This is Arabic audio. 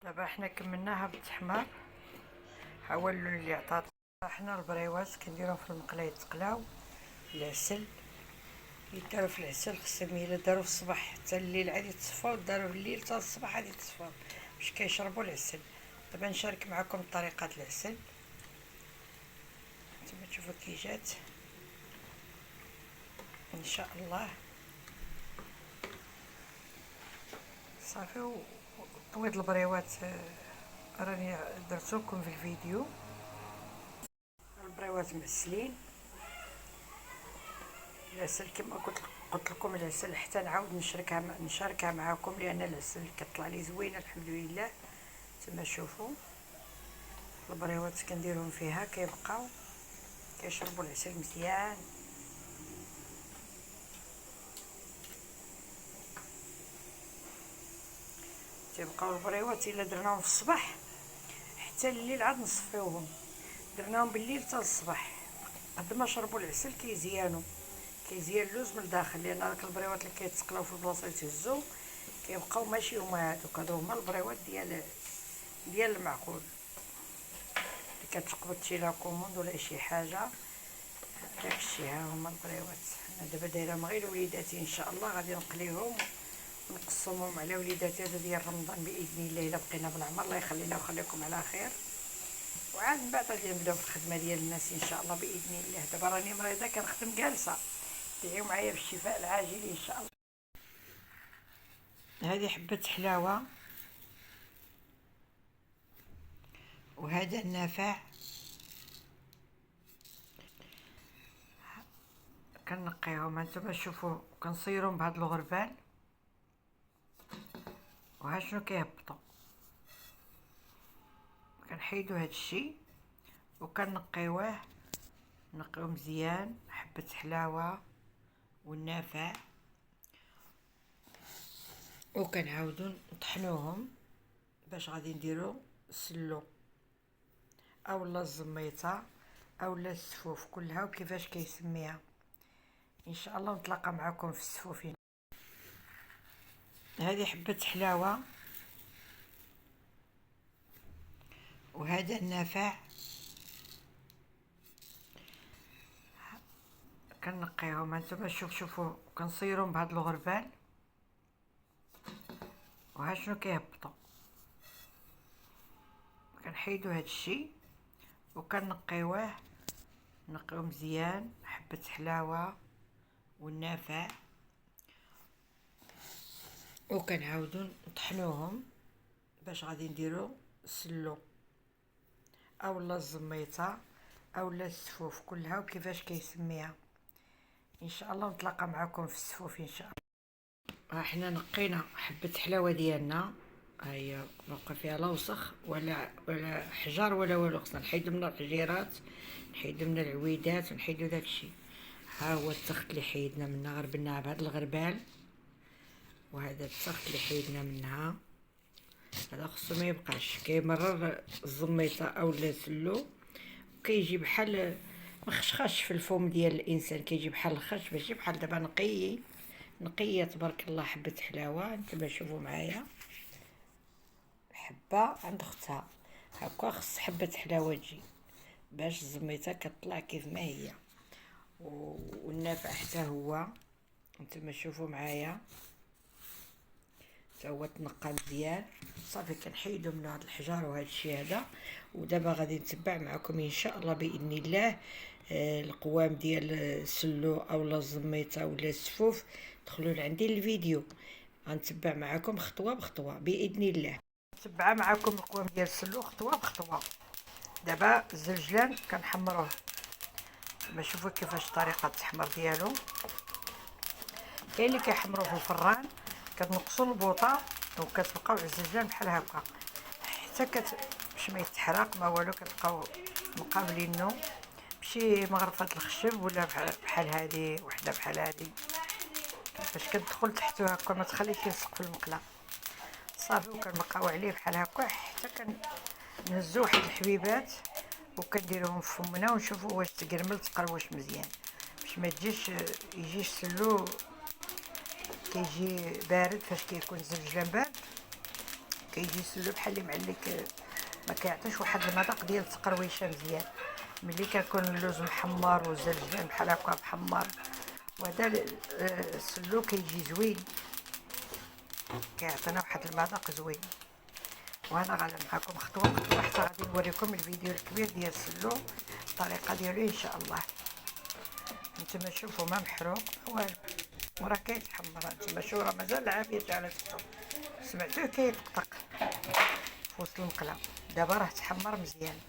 دابا حنا كملناها بالتحمار. حاولوا اللي عطات حنا البريوات كنديروهم في المقله يتقلاو. العسل يداروا في العسل، خصهم الا داروا في الصباح حتى الليل عاد يتصفاو، داروا في الليل حتى الصباح عاد يتصفاو باش كيشربوا العسل. دابا نشارك معكم طريقه العسل. نتوما تشوفوا كي جات ان شاء الله. صافي طويت البريوات راني درتو في الفيديو. البريوات معسلين. العسل كما قلت لكم العسل حتى نعاود نشاركها معكم لان العسل كطلع لي زوينه الحمد لله. تما شوفوا البريوات كنديرهم فيها كيبقاو كيشربوا العسل مزيان. تيبقاو البريوات الا درناهم في الصباح حتى الليل عاد نصفيوهم، درناهم بالليل حتى الصباح قد ما شربوا العسل كيزيانوا. كيزيان اللوز من الداخل، لان هاك البريوات اللي كيتسقلاو في البلاصه يتهزوا كيبقاو ماشي هما هادو هما البريوات ديال المعقول اللي كتقبض شي لا كوموند ولا شي حاجه. داكشي ها هما البريوات. انا دابا دايرهم غير لوليداتي ان شاء الله، غادي نقليهم ونقسمهم على وليداتي هذا ديال رمضان باذن الله الا بقينا بالعمر. الله يخلينا ويخليكم على خير، وعاد من بعد غادي نبداو في الخدمه ديال الناس ان شاء الله باذن الله. دابا راني مريضه كنخدم جالسه، دعيو معايا بالشفاء العاجل ان شاء الله. هذه حبه حلاوه وهذا النافع. كنقيهم هانتوما شوفوا كنصيرهم بهذا الغربال وها شنو كيهبطوا. كنحيدوا هذا الشيء وكنقيوه، نقيوه مزيان. حبه حلاوه والنافع وكنعاودوا نطحنوهم باش غادي نديرو السلو اولا الزميطه اولا السفوف كلها وكيفاش كيسميها ان شاء الله. نتلاقى معكم في السفوف. هذه حبه حلاوه وهذا النافع. كنقيهم هانتوما شوفوا كنصيرهم بهذا الغربال وها شنو كيهبطوا. كنحيدوا هذا الشيء وكنقيوه، نقيوه مزيان. حبه حلاوه والنافع وكنعاودوا نطحنوهم باش غادي نديرو السلو اولا الزميطه اولا السفوف كلها وكيفاش كيسميها ان شاء الله. نتلاقى معكم في السفوف ان شاء الله. حنا نقينا حبه حلاوه ديالنا، هي بقى فيها لا وسخ ولا حجر ولا والو. خصنا نحيدو من الحجيرات، نحيدو من العويدات ونحيدو داكشي. ها هو التخت اللي حيدنا منها، غربلناها بهذا الغربال، وهذا التخت اللي حيدنا منها هذا خصو ما يبقاش كيمرر الزميطه اولا سلو وكيجي بحال مخشخش في الفم ديال الانسان، كيجي بحال الخش ماشي بحال دابا نقيه تبارك الله. حبه حلاوه نتوما شوفوا معايا، حبه عند اختها هكا. خص حبه حلاوه تجي باش الزميطه كتطلع كيف ما هي، والنافع حتى هو نتوما شوفوا معايا حتى هو تنقى مزيان. صافي كنحيدو من هاد الحجار وهذا الشيء هذا. ودابا غادي نتبع معكم ان شاء الله باذن الله القوام ديال السلو اولا الزميطه ولا السفوف. دخلوا لعندي الفيديو غنتبع معكم خطوه بخطوه باذن الله. نتبع معكم القوام ديال السلو خطوه بخطوه. دابا الزلجلان كنحمروه، باش شوفوا كيفاش طريقه التحمير ديالو. كاين اللي كيحمروه في الفران، كتنقصوا البوطه وكتبقاو على الزلجلان بحال هكا حتى باش ما يتحرق ما والو. كتبقاو مقابلينو بشي مغرفه الخشب ولا بحال هذه وحده بحال هذه باش كتدخل تحتو هكا ما تخليش يلصق في المقله. صافي وكنبقاو عليه بحال هكا حتى كنهزو واحد الحبيبات وكنديروهم في فمنا ونشوفوا واش تقرمل تقروش مزيان باش ما يجيش سلو كيجي بارد. فاش كيكون الزلجلان بارد كيجي السلو بحال اللي معلك، ما كيعطيش واحد المذاق ديال التقرويشه مزيان. ملي كيكون اللوز محمر والزنجبان بحال هكا محمر، وهذا السلو كيجي زوين، كيعطينا واحد المذاق زوين. وانا غادا معكم خطوه خطوه حتى غادي نوريكم الفيديو الكبير ديال السلو، الطريقه ديالو ان شاء الله. نتوما شوفوا ما محروق والو، وراه كيتحمر. نتوما شوفوا راه مازال العافيه على الفتو، سمعتوه كيطقطق في وسط المقله. دابا راه تحمر مزيان.